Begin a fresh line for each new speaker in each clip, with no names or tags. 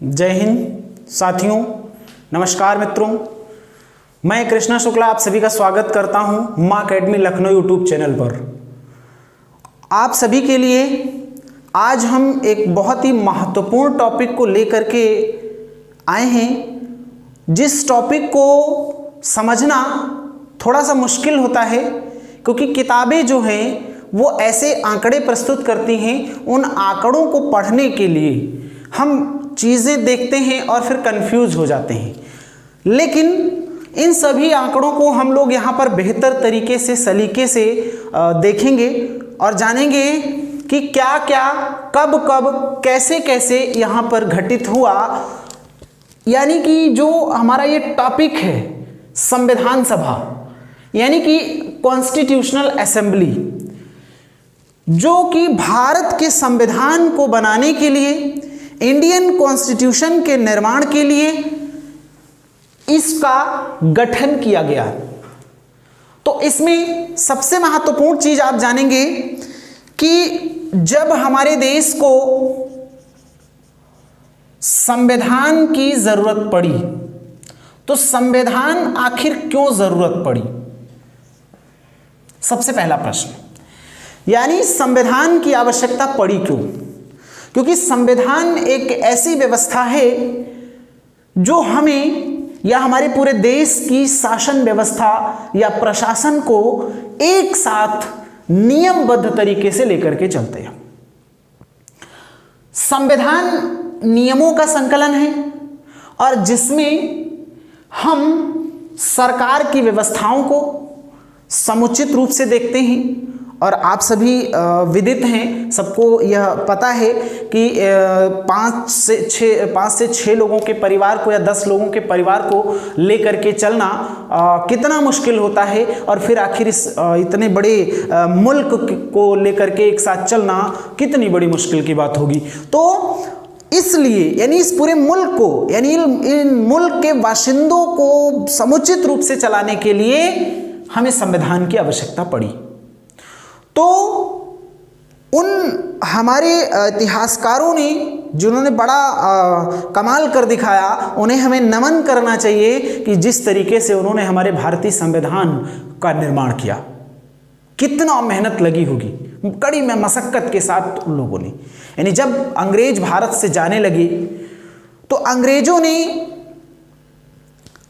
जय हिंद साथियों, नमस्कार मित्रों। मैं कृष्णा शुक्ला आप सभी का स्वागत करता हूं मां अकेडमी लखनऊ यूट्यूब चैनल पर। आप सभी के लिए आज हम एक बहुत ही महत्वपूर्ण टॉपिक को लेकर के आए हैं, जिस टॉपिक को समझना थोड़ा सा मुश्किल होता है क्योंकि किताबें जो हैं वो ऐसे आंकड़े प्रस्तुत करती हैं। उन आंकड़ों को पढ़ने के लिए हम चीज़ें देखते हैं और फिर कंफ्यूज हो जाते हैं, लेकिन इन सभी आंकड़ों को हम लोग यहाँ पर बेहतर तरीके से सलीके से देखेंगे और जानेंगे कि क्या क्या कब कब कैसे कैसे यहाँ पर घटित हुआ। यानी कि जो हमारा ये टॉपिक है संविधान सभा, यानी कि कॉन्स्टिट्यूशनल असेंबली, जो कि भारत के संविधान को बनाने के लिए, इंडियन कॉन्स्टिट्यूशन के निर्माण के लिए इसका गठन किया गया। तो इसमें सबसे महत्वपूर्ण चीज आप जानेंगे कि जब हमारे देश को संविधान की जरूरत पड़ी तो संविधान आखिर क्यों जरूरत पड़ी। सबसे पहला प्रश्न, यानी संविधान की आवश्यकता पड़ी क्यों? क्योंकि संविधान एक ऐसी व्यवस्था है जो हमें या हमारे पूरे देश की शासन व्यवस्था या प्रशासन को एक साथ नियमबद्ध तरीके से लेकर के चलते हैं। संविधान नियमों का संकलन है और जिसमें हम सरकार की व्यवस्थाओं को समुचित रूप से देखते हैं। और आप सभी विदित हैं, सबको यह पता है कि 5 से 6 लोगों के परिवार को या 10 लोगों के परिवार को लेकर के चलना कितना मुश्किल होता है, और फिर आखिर इस इतने बड़े मुल्क को लेकर के एक साथ चलना कितनी बड़ी मुश्किल की बात होगी। तो इसलिए यानी इस पूरे मुल्क को, यानी इन मुल्क के बाशिंदों को समुचित रूप से चलाने के लिए हमें संविधान की आवश्यकता पड़ी। तो उन हमारे इतिहासकारों ने जिन्होंने बड़ा कमाल कर दिखाया, उन्हें हमें नमन करना चाहिए कि जिस तरीके से उन्होंने हमारे भारतीय संविधान का निर्माण किया। कितना मेहनत लगी होगी, कड़ी में मशक्कत के साथ उन लोगों ने। यानी जब अंग्रेज भारत से जाने लगे तो अंग्रेजों ने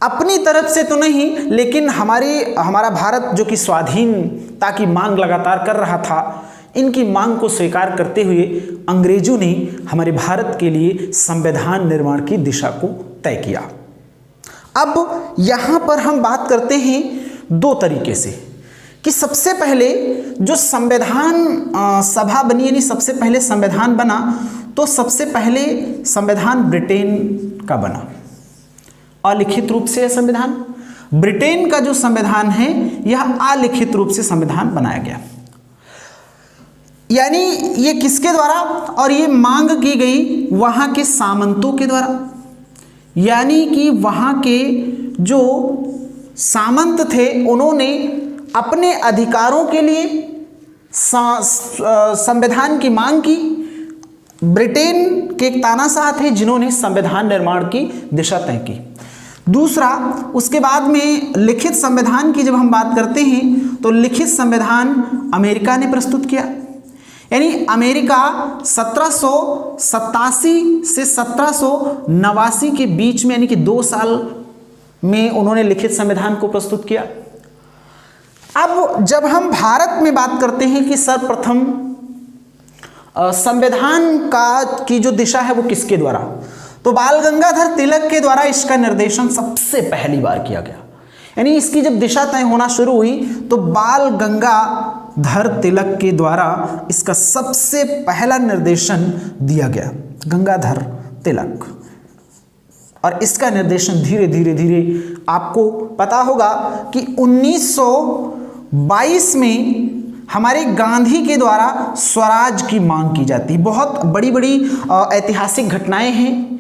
अपनी तरफ से तो नहीं, लेकिन हमारा भारत जो कि स्वाधीनता की मांग लगातार कर रहा था, इनकी मांग को स्वीकार करते हुए अंग्रेजों ने हमारे भारत के लिए संविधान निर्माण की दिशा को तय किया। अब यहाँ पर हम बात करते हैं दो तरीके से कि सबसे पहले जो संविधान सभा बनी, यानी सबसे पहले संविधान बना, तो सबसे पहले संविधान ब्रिटेन का बना, अलिखित रूप से संविधान। ब्रिटेन का जो संविधान है यह अलिखित रूप से संविधान बनाया गया। यानी ये किसके द्वारा, और ये मांग की गई वहां के सामंतों के द्वारा। यानी कि वहां के जो सामंत थे उन्होंने अपने अधिकारों के लिए संविधान की मांग की। ब्रिटेन के एक तानाशाह थे जिन्होंने संविधान निर्माण की दिशा तय की। दूसरा, उसके बाद में लिखित संविधान की जब हम बात करते हैं तो लिखित संविधान अमेरिका ने प्रस्तुत किया। यानी अमेरिका 1787 से 1789 के बीच में, यानी कि 2 साल में उन्होंने लिखित संविधान को प्रस्तुत किया। अब जब हम भारत में बात करते हैं कि सर्वप्रथम संविधान की जो दिशा है वो किसके द्वारा, तो बाल गंगाधर तिलक के द्वारा इसका निर्देशन सबसे पहली बार किया गया। यानी इसकी जब दिशा तय होना शुरू हुई तो बाल गंगाधर तिलक के द्वारा इसका सबसे पहला निर्देशन दिया गया, गंगाधर तिलक। और इसका निर्देशन धीरे धीरे आपको पता होगा कि 1922 में हमारे गांधी के द्वारा स्वराज की मांग की जाती। बहुत बड़ी बड़ी ऐतिहासिक घटनाएं हैं,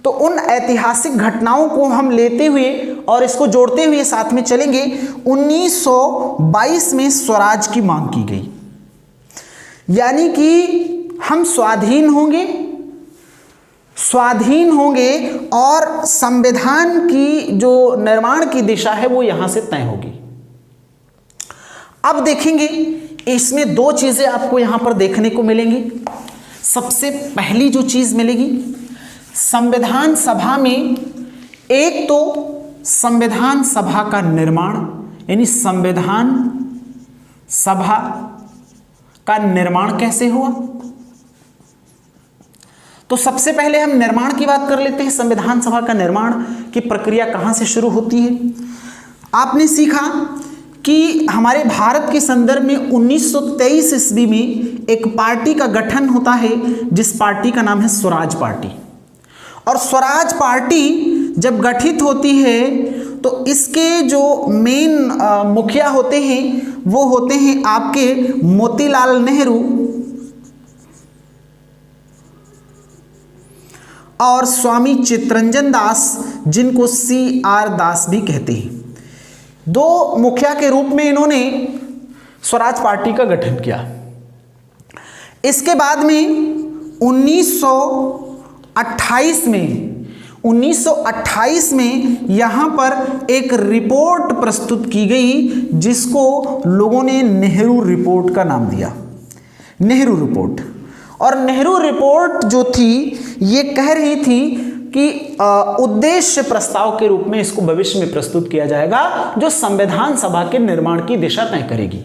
तो उन ऐतिहासिक घटनाओं को हम लेते हुए और इसको जोड़ते हुए साथ में चलेंगे। 1922 में स्वराज की मांग की गई, यानी कि हम स्वाधीन होंगे स्वाधीन होंगे और संविधान की जो निर्माण की दिशा है वो यहां से तय होगी। अब देखेंगे इसमें दो चीजें आपको यहां पर देखने को मिलेंगी। सबसे पहली जो चीज मिलेगी, संविधान सभा में एक तो संविधान सभा का निर्माण, यानी संविधान सभा का निर्माण कैसे हुआ। तो सबसे पहले हम निर्माण की बात कर लेते हैं। संविधान सभा का निर्माण की प्रक्रिया कहां से शुरू होती है। आपने सीखा कि हमारे भारत के संदर्भ में 1923 ईस्वी में एक पार्टी का गठन होता है जिस पार्टी का नाम है स्वराज पार्टी। और स्वराज पार्टी जब गठित होती है तो इसके जो मेन मुखिया होते हैं वो होते हैं आपके मोतीलाल नेहरू और स्वामी चित्तरंजन दास, जिनको CR दास भी कहते हैं। दो मुखिया के रूप में इन्होंने स्वराज पार्टी का गठन किया। इसके बाद में 1928 में यहाँ पर एक रिपोर्ट प्रस्तुत की गई जिसको लोगों ने नेहरू रिपोर्ट का नाम दिया, नेहरू रिपोर्ट। और नेहरू रिपोर्ट जो थी ये कह रही थी कि उद्देश्य प्रस्ताव के रूप में इसको भविष्य में प्रस्तुत किया जाएगा जो संविधान सभा के निर्माण की दिशा तय करेगी।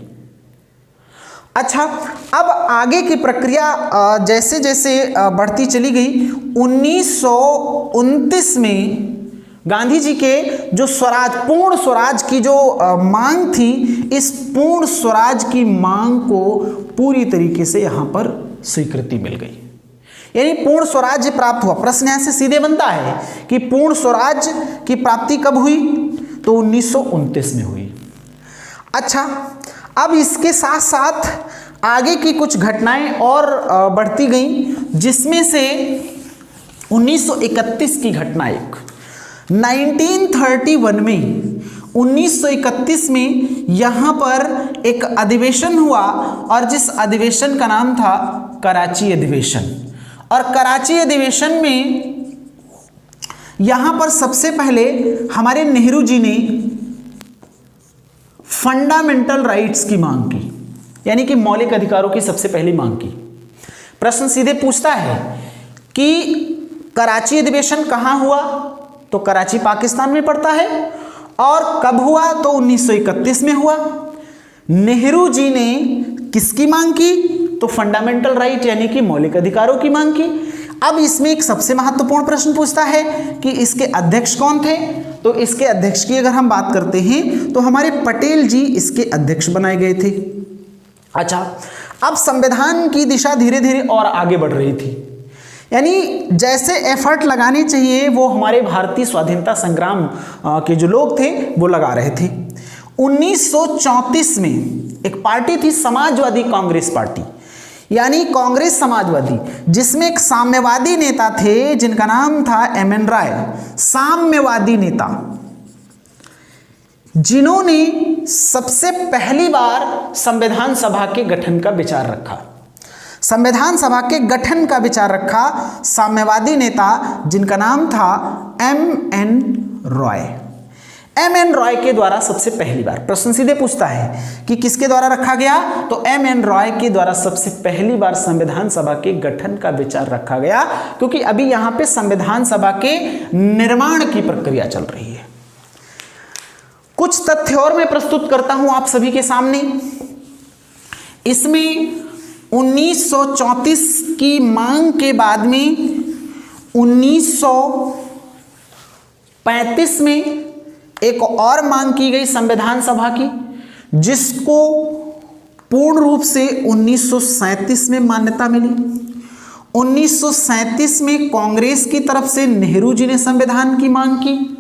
अच्छा, अब आगे की प्रक्रिया जैसे जैसे बढ़ती चली गई, 1929 में गांधी जी के जो स्वराज, पूर्ण स्वराज की जो मांग थी, इस पूर्ण स्वराज की मांग को पूरी तरीके से यहां पर स्वीकृति मिल गई, यानी पूर्ण स्वराज्य प्राप्त हुआ। प्रश्न यहां से सीधे बनता है कि पूर्ण स्वराज की प्राप्ति कब हुई, तो 1929 में हुई। अच्छा, अब इसके साथ साथ आगे की कुछ घटनाएं और बढ़ती गईं, जिसमें से 1931 की घटना एक, 1931 में 1931 में यहाँ पर एक अधिवेशन हुआ और जिस अधिवेशन का नाम था कराची अधिवेशन। और कराची अधिवेशन में यहाँ पर सबसे पहले हमारे नेहरू जी ने फंडामेंटल राइट्स की मांग की, यानी कि मौलिक अधिकारों की सबसे पहली मांग की। प्रश्न सीधे पूछता है कि कराची अधिवेशन कहाँ हुआ, तो कराची पाकिस्तान में पड़ता है। और कब हुआ, तो 1931 में हुआ। नेहरू जी ने किसकी मांग की, तो फंडामेंटल राइट यानी कि मौलिक अधिकारों की मांग की। अब इसमें एक सबसे महत्वपूर्ण प्रश्न पूछता है कि इसके अध्यक्ष कौन थे, तो इसके अध्यक्ष की अगर हम बात करते हैं तो हमारे पटेल जी इसके अध्यक्ष बनाए गए थे। अच्छा, अब संविधान की दिशा धीरे धीरे और आगे बढ़ रही थी, यानी जैसे एफर्ट लगाने चाहिए वो हमारे भारतीय स्वाधीनता संग्राम के जो लोग थे वो लगा रहे थे। 1934 में एक पार्टी थी समाजवादी कांग्रेस पार्टी, यानी कांग्रेस समाजवादी, जिसमें एक साम्यवादी नेता थे जिनका नाम था MN राय, साम्यवादी नेता, जिन्होंने सबसे पहली बार संविधान सभा के गठन का विचार रखा। संविधान सभा के गठन का विचार रखा साम्यवादी नेता जिनका नाम था MN रॉय। MN रॉय के द्वारा सबसे पहली बार, प्रश्न सीधे पूछता है कि किसके द्वारा रखा गया, तो MN रॉय के द्वारा सबसे पहली बार संविधान सभा के गठन का विचार रखा गया, क्योंकि अभी यहां पे संविधान सभा के निर्माण की प्रक्रिया चल रही है। कुछ तथ्य और मैं प्रस्तुत करता हूं आप सभी के सामने। इसमें 1934 की मांग के बाद में 1935 में एक और मांग की गई संविधान सभा की, जिसको पूर्ण रूप से 1937 में मान्यता मिली। 1937 में कांग्रेस की तरफ से नेहरू जी ने संविधान की मांग की,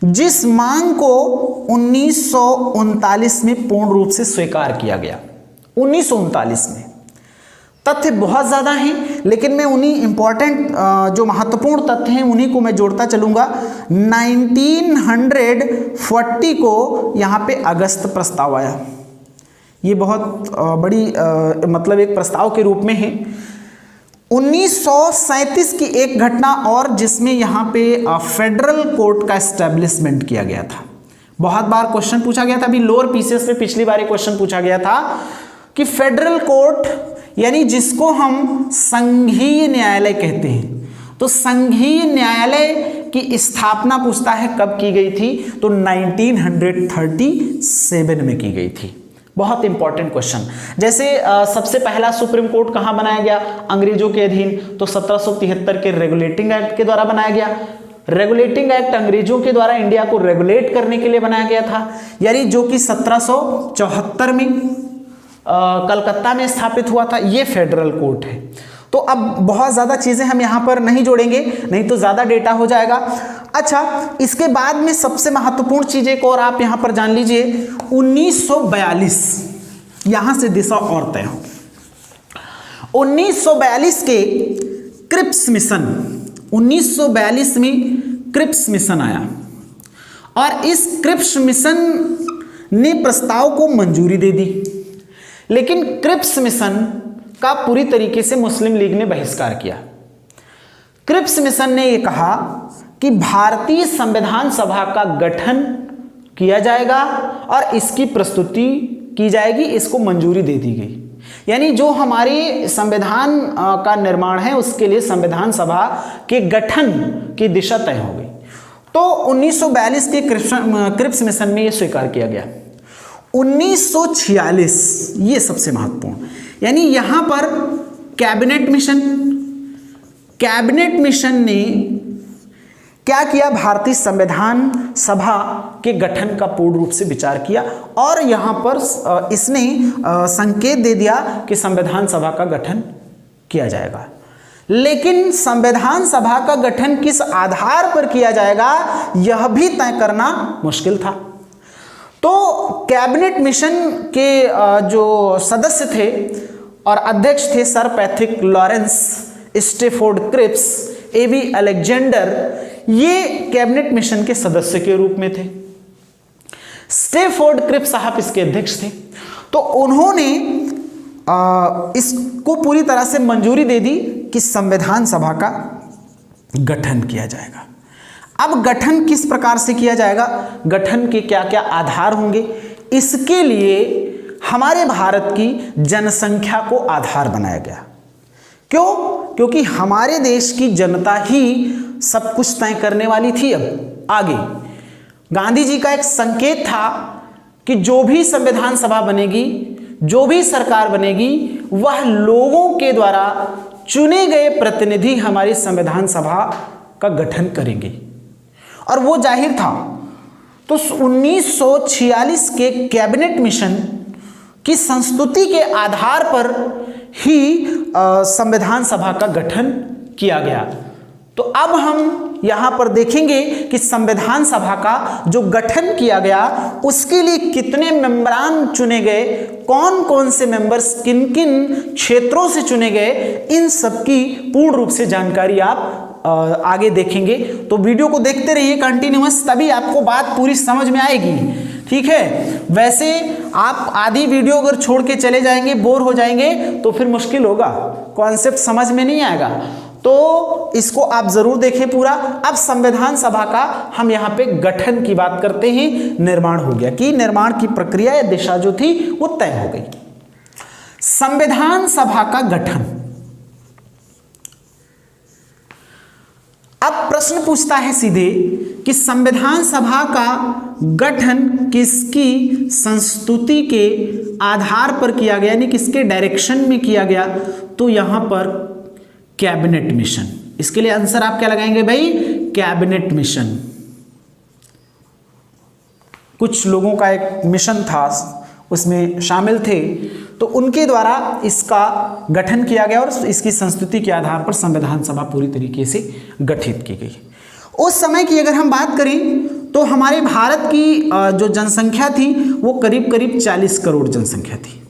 जिस मांग को 1939 में पूर्ण रूप से स्वीकार किया गया। 1939 में तथ्य बहुत ज़्यादा हैं, लेकिन मैं उन्हीं इंपॉर्टेंट जो महत्वपूर्ण तथ्य हैं उन्हीं को मैं जोड़ता चलूँगा। 1940 को यहाँ पे अगस्त प्रस्ताव आया। ये बहुत बड़ी मतलब एक प्रस्ताव के रूप में है। 1937 की एक घटना और जिसमें यहाँ पे फेडरल कोर्ट का एस्टेब्लिशमेंट किया गया था। बहुत बार क्वेश्चन पूछा गया था, अभी लोअर पीसीएस में पिछली बार क्वेश्चन पूछा गया था कि फेडरल कोर्ट यानी जिसको हम संघीय न्यायालय कहते हैं, तो संघीय न्यायालय की स्थापना पूछता है कब की गई थी, तो 1937 में की गई थी। बहुत इंपॉर्टेंट क्वेश्चन। जैसे सबसे पहला सुप्रीम कोर्ट कहां बनाया गया, अंग्रेजों के अधीन, तो 1773 के रेगुलेटिंग एक्ट के द्वारा बनाया गया। रेगुलेटिंग एक्ट अंग्रेजों के द्वारा इंडिया को रेगुलेट करने के लिए बनाया गया था, यानी जो कि 1774 में कलकत्ता में स्थापित हुआ था। ये फेडरल कोर्ट है। तो अब बहुत ज़्यादा चीज़ें हम यहाँ पर नहीं जोड़ेंगे, नहीं तो ज़्यादा डेटा हो जाएगा। अच्छा, इसके बाद में सबसे महत्वपूर्ण चीज़ एक और आप यहाँ पर जान लीजिए, 1942 यहाँ से दिशा और तय हो। 1942 के क्रिप्स मिशन, 1942 में क्रिप्स मिशन आया और इस क्रिप्स मिशन ने प्रस्ताव को मंजूरी दे दी, लेकिन क्रिप्स मिशन का पूरी तरीके से मुस्लिम लीग ने बहिष्कार किया। क्रिप्स मिशन ने यह कहा कि भारतीय संविधान सभा का गठन किया जाएगा और इसकी प्रस्तुति की जाएगी, इसको मंजूरी दे दी गई। यानी जो हमारे संविधान का निर्माण है उसके लिए संविधान सभा के गठन की दिशा तय हो गई। तो 1942 के क्रिप्स मिशन में यह स्वीकार किया गया। 1946 ये सबसे महत्वपूर्ण, यानी यहां पर कैबिनेट मिशन ने क्या किया, भारतीय संविधान सभा के गठन का पूर्ण रूप से विचार किया और यहां पर इसने संकेत दे दिया कि संविधान सभा का गठन किया जाएगा। लेकिन संविधान सभा का गठन किस आधार पर किया जाएगा यह भी तय करना मुश्किल था। तो कैबिनेट मिशन के जो सदस्य थे और अध्यक्ष थे sir Patrick Lawrence, Stafford Cripps, AB Alexander, ये कैबिनेट मिशन के सदस्य के रूप में थे। स्टेफोर्ड क्रिप्स साहब इसके अध्यक्ष थे। तो उन्होंने इसको पूरी तरह से मंजूरी दे दी कि संविधान सभा का गठन किया जाएगा। अब गठन किस प्रकार से किया जाएगा, गठन के क्या क्या आधार होंगे, इसके लिए हमारे भारत की जनसंख्या को आधार बनाया गया। क्यों? क्योंकि हमारे देश की जनता ही सब कुछ तय करने वाली थी। अब आगे गांधी जी का एक संकेत था कि जो भी संविधान सभा बनेगी, जो भी सरकार बनेगी, वह लोगों के द्वारा चुने गए प्रतिनिधि हमारी संविधान सभा का गठन करेंगे और वो जाहिर था। तो 1946 के कैबिनेट मिशन की संस्तुति के आधार पर ही संविधान सभा का गठन किया गया। तो अब हम यहां पर देखेंगे कि संविधान सभा का जो गठन किया गया उसके लिए कितने मेंबरान चुने गए, कौन कौन से मेंबर्स किन किन क्षेत्रों से चुने गए, इन सब की पूर्ण रूप से जानकारी आप आगे देखेंगे। तो वीडियो को देखते रहिए कंटिन्यूअस, तभी आपको बात पूरी समझ में आएगी। ठीक है, वैसे आप आधी वीडियो अगर छोड़ के चले जाएंगे, बोर हो जाएंगे, तो फिर मुश्किल होगा, कॉन्सेप्ट समझ में नहीं आएगा। तो इसको आप जरूर देखें पूरा। अब संविधान सभा का हम यहाँ पे गठन की बात करते हैं। निर्माण हो गया कि निर्माण की प्रक्रिया या दिशा जो थी वो तय हो गई। संविधान सभा का गठन, अब प्रश्न पूछता है सीधे कि संविधान सभा का गठन किसकी संस्तुति के आधार पर किया गया, यानी किसके डायरेक्शन में किया गया, तो यहां पर कैबिनेट मिशन। इसके लिए आंसर आप क्या लगाएंगे भाई, कैबिनेट मिशन। कुछ लोगों का एक मिशन था, उसमें शामिल थे, तो उनके द्वारा इसका गठन किया गया और इसकी संस्तुति के आधार पर संविधान सभा पूरी तरीके से गठित की गई। उस समय की अगर हम बात करें तो हमारे भारत की जो जनसंख्या थी वो करीब करीब 40 करोड़ जनसंख्या थी।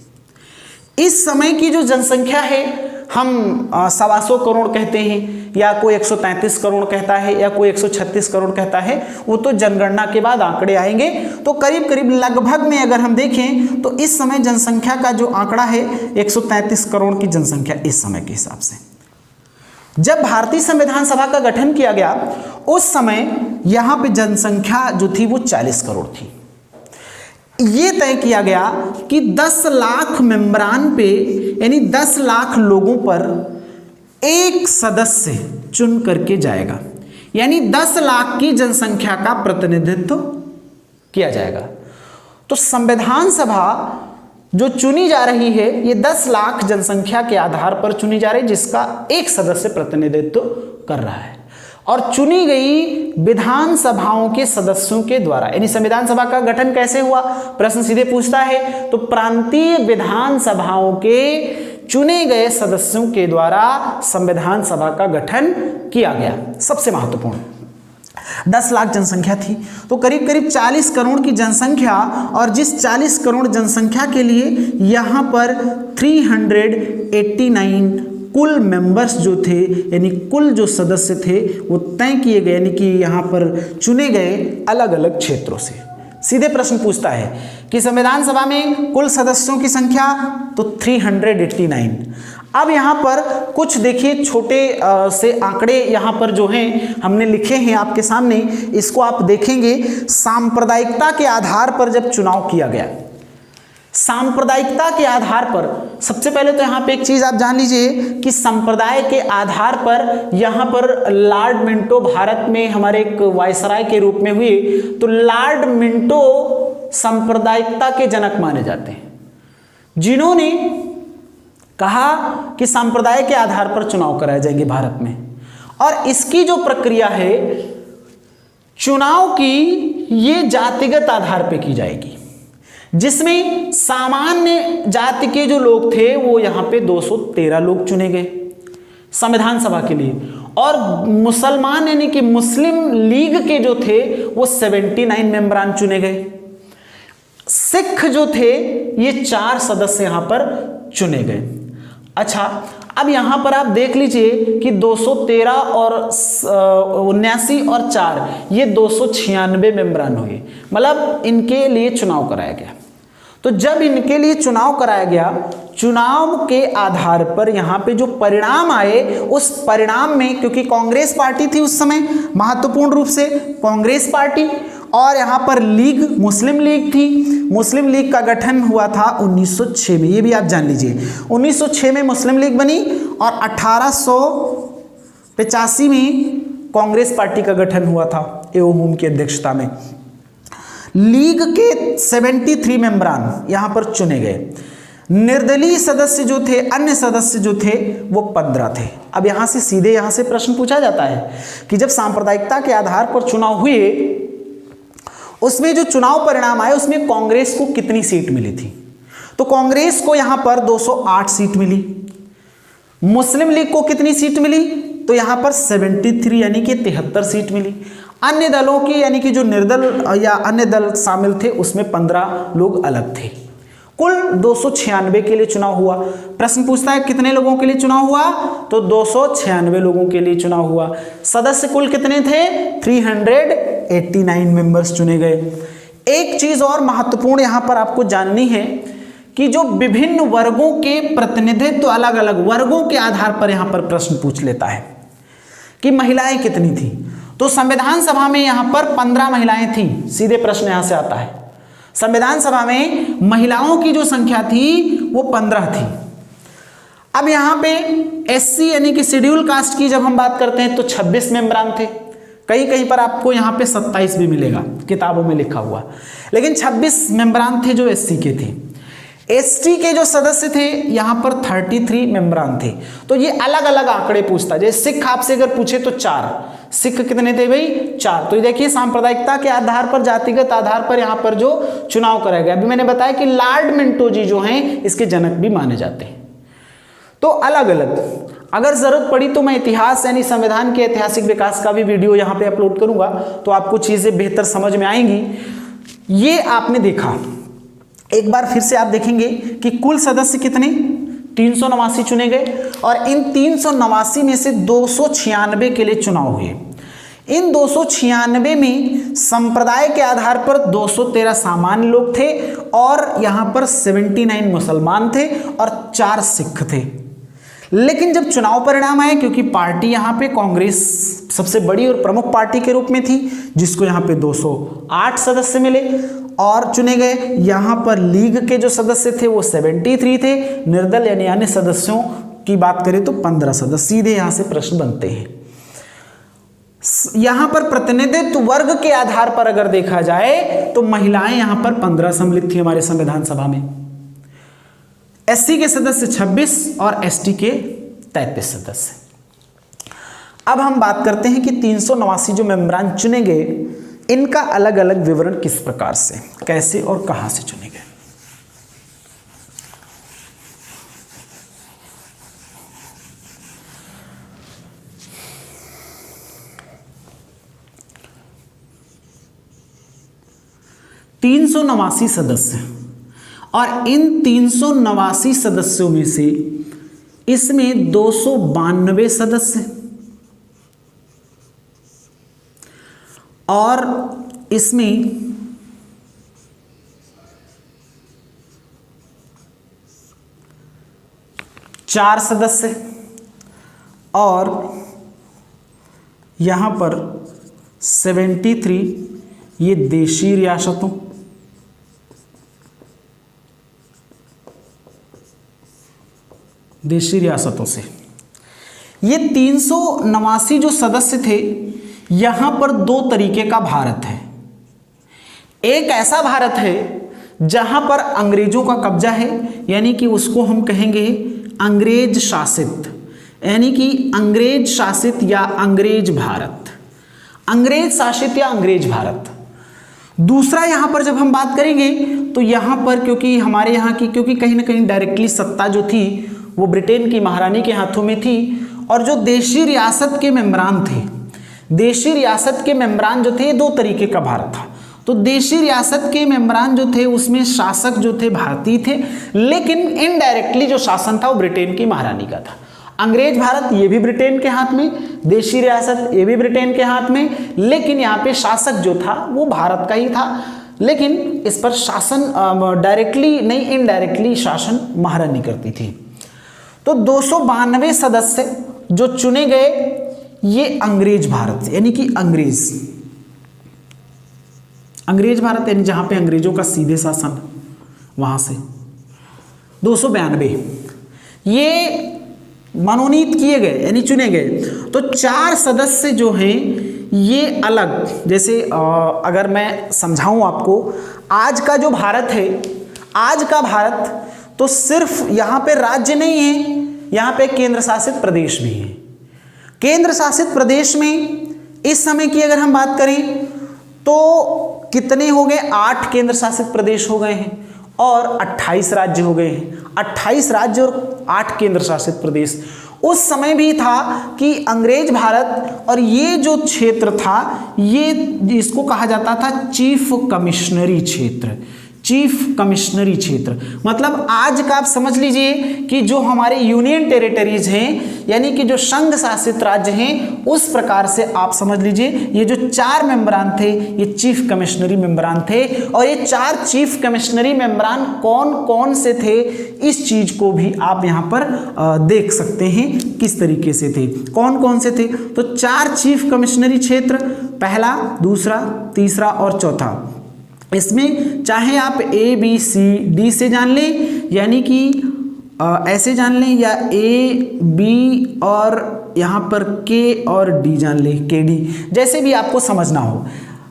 इस समय की जो जनसंख्या है हम 125 करोड़ कहते हैं, या कोई 133 करोड़ कहता है, या कोई 136 करोड़ कहता है, वो तो जनगणना के बाद आंकड़े आएंगे। तो करीब करीब लगभग में अगर हम देखें तो इस समय जनसंख्या का जो आंकड़ा है 133 करोड़ की जनसंख्या इस समय के हिसाब से। जब भारतीय संविधान सभा का गठन किया गया उस समय यहां पे जनसंख्या जो थी वो 40 करोड़ थी। ये तय किया गया कि 10 लाख मेंबरान पे यानी 10 लाख लोगों पर एक सदस्य चुन करके जाएगा, यानी 10 लाख की जनसंख्या का प्रतिनिधित्व किया जाएगा। तो संविधान सभा जो चुनी जा रही है ये 10 लाख जनसंख्या के आधार पर चुनी जा रही है, जिसका एक सदस्य प्रतिनिधित्व कर रहा है। और चुनी गई विधानसभाओं के सदस्यों के द्वारा, यानी संविधान सभा का गठन कैसे हुआ, प्रश्न सीधे पूछता है। तो प्रांतीय विधानसभाओं के चुने गए सदस्यों के द्वारा संविधान सभा का गठन किया गया। सबसे महत्वपूर्ण 10 लाख जनसंख्या थी, तो करीब करीब 40 करोड़ की जनसंख्या, और जिस 40 करोड़ जनसंख्या के लिए यहाँ पर 389 कुल मेंबर्स जो थे, यानी कुल जो सदस्य थे वो तय किए गए, यानी कि यहाँ पर चुने गए अलग अलग क्षेत्रों से। सीधे प्रश्न पूछता है कि संविधान सभा में कुल सदस्यों की संख्या, तो 389। अब यहाँ पर कुछ देखिए छोटे से आंकड़े यहाँ पर जो हैं हमने लिखे हैं आपके सामने, इसको आप देखेंगे। सांप्रदायिकता के आधार पर जब चुनाव किया गया, सांप्रदायिकता के आधार पर, सबसे पहले तो यहाँ पे एक चीज आप जान लीजिए कि संप्रदाय के आधार पर यहाँ पर लॉर्ड मिंटो भारत में हमारे एक वायसराय के रूप में हुए, तो लॉर्ड मिंटो सांप्रदायिकता के जनक माने जाते हैं, जिन्होंने कहा कि संप्रदाय के आधार पर चुनाव कराए जाएंगे भारत में। और इसकी जो प्रक्रिया है चुनाव की, ये जातिगत आधार पर की जाएगी, जिसमें सामान्य जाति के जो लोग थे वो यहाँ पे 213 लोग चुने गए संविधान सभा के लिए, और मुसलमान यानी कि मुस्लिम लीग के जो थे वो 79 मेंबरान चुने गए। सिख जो थे ये 4 सदस्य यहाँ पर चुने गए। अच्छा, अब यहाँ पर आप देख लीजिए कि 213 और 79 और 4 ये 296 मेंबरान हुए, मतलब इनके लिए चुनाव कराया गया। तो जब इनके लिए चुनाव कराया गया, चुनाव के आधार पर यहाँ पे जो परिणाम आए, उस परिणाम में, क्योंकि कांग्रेस पार्टी थी उस समय महत्वपूर्ण रूप से कांग्रेस पार्टी, और यहाँ पर लीग, मुस्लिम लीग थी। मुस्लिम लीग का गठन हुआ था 1906 में, ये भी आप जान लीजिए। 1906 में मुस्लिम लीग बनी और 1885 में कांग्रेस पार्टी का गठन हुआ था एओ की अध्यक्षता में। लीग के 73 मेंबरान यहाँ पर चुने गए। निर्दलीय सदस्य जो थे, अन्य सदस्य जो थे वो 15 थे। अब यहाँ से सीधे यहाँ से प्रश्न पूछा जाता है कि जब सांप्रदायिकता के आधार पर चुनाव हुए, उसमें जो चुनाव परिणाम आए उसमें कांग्रेस को कितनी सीट मिली थी? तो कांग्रेस को यहाँ पर 208 सीट मिली। मुस्लिम लीग को कितनी सीट मिली? तो यहाँ पर 73 यानी कि 73 सीट मिली। अन्य दलों की, यानी कि जो निर्दल या अन्य दल शामिल थे, उसमें 15 लोग अलग थे। कुल 296 के लिए चुनाव हुआ। प्रश्न पूछता है कितने लोगों के लिए चुनाव हुआ? तो 296 लोगों के लिए चुनाव हुआ। सदस्य कुल कितने थे? 389 मेंबर्स चुने गए। एक चीज और महत्वपूर्ण यहां पर आपको जाननी है कि जो विभिन्न वर्गों के प्रतिनिधित्व, अलग अलग वर्गों के आधार पर यहां पर प्रश्न पूछ लेता है कि महिलाएं कितनी थी। तो संविधान सभा में यहां पर 15 महिलाएं थी। सीधे प्रश्न यहां से आता है, संविधान सभा में महिलाओं की जो संख्या थी वो 15 थी। अब यहां पे एससी यानी कि शेड्यूल कास्ट की जब हम बात करते हैं तो 26 मेंबरान थे। कहीं कहीं पर आपको यहां पे 27 भी मिलेगा किताबों में लिखा हुआ, लेकिन 26 मेंबरान थे जो एससी के थे। एसटी के जो सदस्य थे यहां पर 33 मेंबरान थे। तो ये अलग अलग आंकड़े पूछता है। जैसे सिख आपसे अगर पूछे तो 4, सिख कितने थे भाई? 4। तो ये देखिए सांप्रदायिकता के आधार पर, जातिगत आधार पर यहां पर जो चुनाव कराया गया। अभी मैंने बताया कि लॉर्ड मिंटो जी जो हैं इसके जनक भी माने जाते हैं। तो अलग अलग, अगर जरूरत पड़ी तो मैं इतिहास यानी संविधान के ऐतिहासिक विकास का भी वीडियो यहां पे अपलोड करूंगा, तो आपको चीजें बेहतर समझ में आएंगी। ये आपने देखा, एक बार फिर से आप देखेंगे कि कुल सदस्य कितने? 389 चुने गए, और इन 389 में से 296 के लिए चुनाव हुए। इन 296 में संप्रदाय के आधार पर 213 सामान्य लोग थे, और यहां पर 79 मुसलमान थे और 4 सिख थे। लेकिन जब चुनाव परिणाम आए, क्योंकि पार्टी यहाँ पे कांग्रेस सबसे बड़ी और प्रमुख पार्टी के रूप में थी, जिसको यहाँ पे 208 सदस्य मिले और चुने गए। यहाँ पर लीग के जो सदस्य थे वो 73 थे। निर्दल यानी अन्य सदस्यों की बात करें तो 15 सदस्य। सीधे यहाँ से प्रश्न बनते हैं। यहाँ पर प्रतिनिधित्व वर्ग के आधार पर अगर देखा जाए तो महिलाएं यहाँ पर 15 सम्मिलित थी हमारे संविधान सभा में। एससी के सदस्य 26 और एसटी के 33 सदस्य। अब हम बात करते हैं कि 389 जो मेंबरान चुने गए, इनका अलग अलग विवरण किस प्रकार से, कैसे और कहां से चुने गए। (389 सदस्य और इन 389 सदस्यों में से इसमें 292 सदस्य और इसमें 4 सदस्य और यहां पर 73 ये देशी रियासतों, देशी रियासतों से। ये 389 जो सदस्य थे, यहां पर 2 तरीके का भारत है। एक ऐसा भारत है जहां पर अंग्रेजों का कब्जा है, यानी कि उसको हम कहेंगे अंग्रेज शासित, यानी कि अंग्रेज शासित या अंग्रेज भारत, अंग्रेज शासित या अंग्रेज भारत। दूसरा यहां पर जब हम बात करेंगे तो यहां पर क्योंकि हमारे यहां की क्योंकि कहीं ना कहीं डायरेक्टली सत्ता जो थी वो ब्रिटेन की महारानी के हाथों में थी, और जो देशी रियासत के मेंबरान थे, देशी रियासत के मेंबरान जो थे 2 तरीके का भारत था। तो देशी रियासत के मेंबरान जो थे उसमें शासक जो थे भारतीय थे, लेकिन इनडायरेक्टली जो शासन था वो ब्रिटेन की महारानी का था। अंग्रेज भारत ये भी ब्रिटेन के हाथ में, देशी रियासत ये भी ब्रिटेन के हाथ में, लेकिन यहाँ पे शासक जो था वो भारत का ही था, लेकिन इस पर शासन डायरेक्टली नहीं इनडायरेक्टली शासन महारानी करती थी। तो 292 सदस्य जो चुने गए ये अंग्रेज भारत यानी कि अंग्रेज भारत यानी जहां पे अंग्रेजों का सीधे शासन, वहां से 292 ये मनोनीत किए गए यानी चुने गए। तो 4 सदस्य जो हैं ये अलग, जैसे अगर मैं समझाऊं आपको, आज का जो भारत है, आज का भारत तो सिर्फ यहाँ पे राज्य नहीं है, यहाँ पे केंद्र शासित प्रदेश भी है। केंद्र शासित प्रदेश में इस समय की अगर हम बात करें तो कितने हो गए, 8 केंद्र शासित प्रदेश हो गए हैं और 28 राज्य हो गए हैं। 28 राज्य और 8 केंद्र शासित प्रदेश। उस समय भी था कि अंग्रेज भारत, और ये जो क्षेत्र था ये इसको कहा जाता था चीफ कमिश्नरी क्षेत्र, चीफ कमिश्नरी क्षेत्र। मतलब आज का आप समझ लीजिए कि जो हमारे यूनियन टेरिटरीज हैं यानी कि जो संघ शासित राज्य हैं, उस प्रकार से आप समझ लीजिए ये जो 4 मेंबरान थे ये चीफ कमिश्नरी मेंबरान थे। और ये 4 चीफ कमिश्नरी मेंबरान कौन कौन से थे, इस चीज को भी आप यहाँ पर देख सकते हैं किस तरीके से थे, कौन कौन से थे। तो 4 चीफ कमिश्नरी क्षेत्र, पहला, दूसरा, तीसरा और चौथा। इसमें चाहे आप ए बी सी डी से जान लें, यानी कि ऐसे जान लें, या ए बी और यहाँ पर के और डी जान लें, के डी, जैसे भी आपको समझना हो।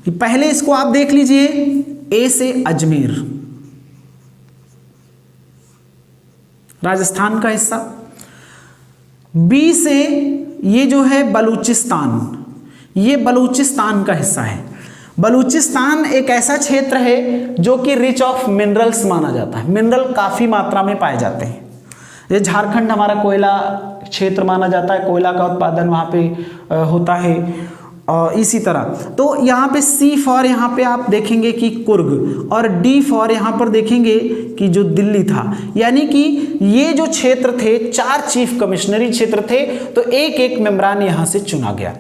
पहले इसको आप देख लीजिए, ए से अजमेर राजस्थान का हिस्सा, बी से ये जो है बलूचिस्तान, ये बलूचिस्तान का हिस्सा है। बलूचिस्तान एक ऐसा क्षेत्र है जो कि रिच ऑफ मिनरल्स माना जाता है, मिनरल काफ़ी मात्रा में पाए जाते हैं। ये झारखंड हमारा कोयला क्षेत्र माना जाता है, कोयला का उत्पादन वहाँ पे होता है। इसी तरह तो यहाँ पे सी फॉर यहाँ पे आप देखेंगे कि कुर्ग, और डी फॉर यहाँ पर देखेंगे कि जो दिल्ली था। यानी कि ये जो क्षेत्र थे 4 चीफ कमिश्नरी क्षेत्र थे, तो एक एक मेंबरान यहाँ से चुना गया।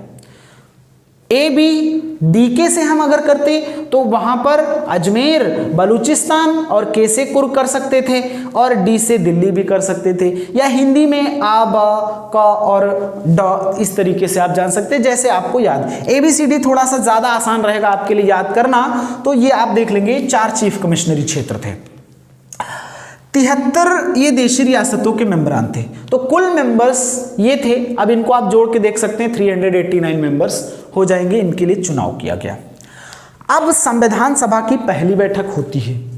ABDK से हम अगर करते तो वहां पर अजमेर, बलूचिस्तान और के से कुर्ग कर सकते थे, और D से दिल्ली भी कर सकते थे, या हिंदी में आ, ब, क और ड, इस तरीके से आप जान सकते हैं जैसे आपको याद। ABCD थोड़ा सा ज्यादा आसान रहेगा आपके लिए याद करना, तो ये आप देख लेंगे 4 चीफ कमिश्नरी क्षेत्र थे। 73 ये देशी रियासतों के मेंबरान थे, तो कुल मेंबर्स ये थे। अब इनको आप जोड़ के देख सकते हैं, 389 मेंबर्स हो जाएंगे, इनके लिए चुनाव किया गया। अब संविधान सभा की पहली बैठक होती है।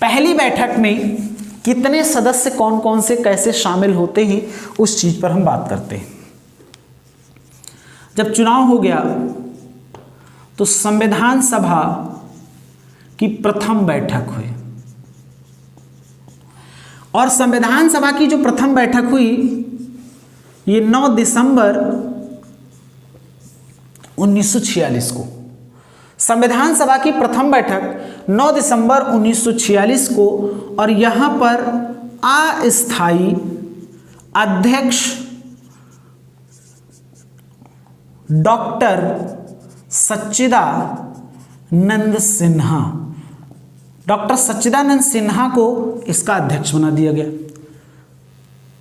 पहली बैठक में कितने सदस्य कौन कौन से कैसे शामिल होते हैं उस चीज पर हम बात करते हैं। जब चुनाव हो गया तो संविधान सभा की प्रथम बैठक हुई, और संविधान सभा की जो प्रथम बैठक हुई ये 9 दिसंबर 1946 को। संविधान सभा की प्रथम बैठक 9 दिसंबर 1946 को, और यहां पर अस्थायी अध्यक्ष डॉक्टर सच्चिदानंद सिन्हा, डॉक्टर सच्चिदानंद सिन्हा को इसका अध्यक्ष बना दिया गया।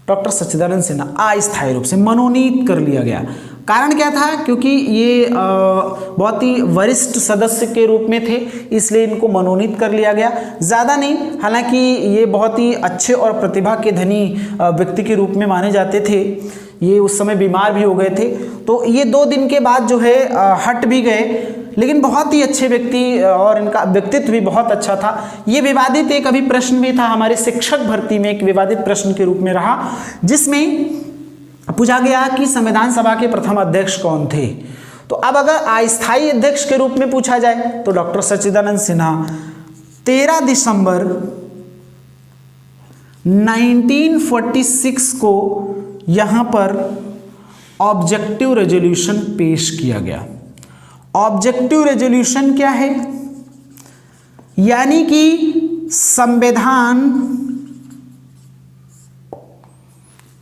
डॉक्टर सच्चिदानंद सिन्हा अस्थायी रूप से मनोनीत कर लिया गया। कारण क्या था? क्योंकि ये बहुत ही वरिष्ठ सदस्य के रूप में थे, इसलिए इनको मनोनीत कर लिया गया। ज़्यादा नहीं, हालांकि ये बहुत ही अच्छे और प्रतिभा के धनी व्यक्ति के रूप में माने जाते थे। ये उस समय बीमार भी हो गए थे, तो ये 2 दिन के बाद जो है हट भी गए, लेकिन बहुत ही अच्छे व्यक्ति और इनका व्यक्तित्व भी बहुत अच्छा था। ये विवादित एक अभी प्रश्न भी था हमारे शिक्षक भर्ती में, एक विवादित प्रश्न के रूप में रहा, जिसमें पूछा गया कि संविधान सभा के प्रथम अध्यक्ष कौन थे। तो अब अगर अस्थायी अध्यक्ष के रूप में पूछा जाए तो डॉक्टर सच्चिदानंद सिन्हा 13 दिसंबर 1946 को यहां पर ऑब्जेक्टिव रेजोल्यूशन पेश किया गया। ऑब्जेक्टिव रेजोल्यूशन क्या है? यानी कि संविधान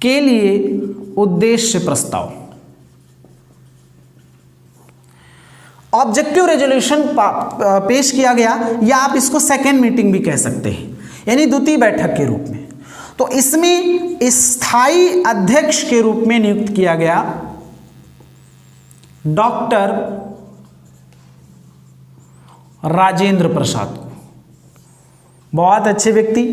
के लिए उद्देश्य प्रस्ताव। ऑब्जेक्टिव रेजोल्यूशन पेश किया गया, या आप इसको सेकेंड मीटिंग भी कह सकते हैं, यानी द्वितीय बैठक के रूप में। तो इसमें स्थायी अध्यक्ष के रूप में नियुक्त किया गया डॉक्टर राजेंद्र प्रसाद को। बहुत अच्छे व्यक्ति,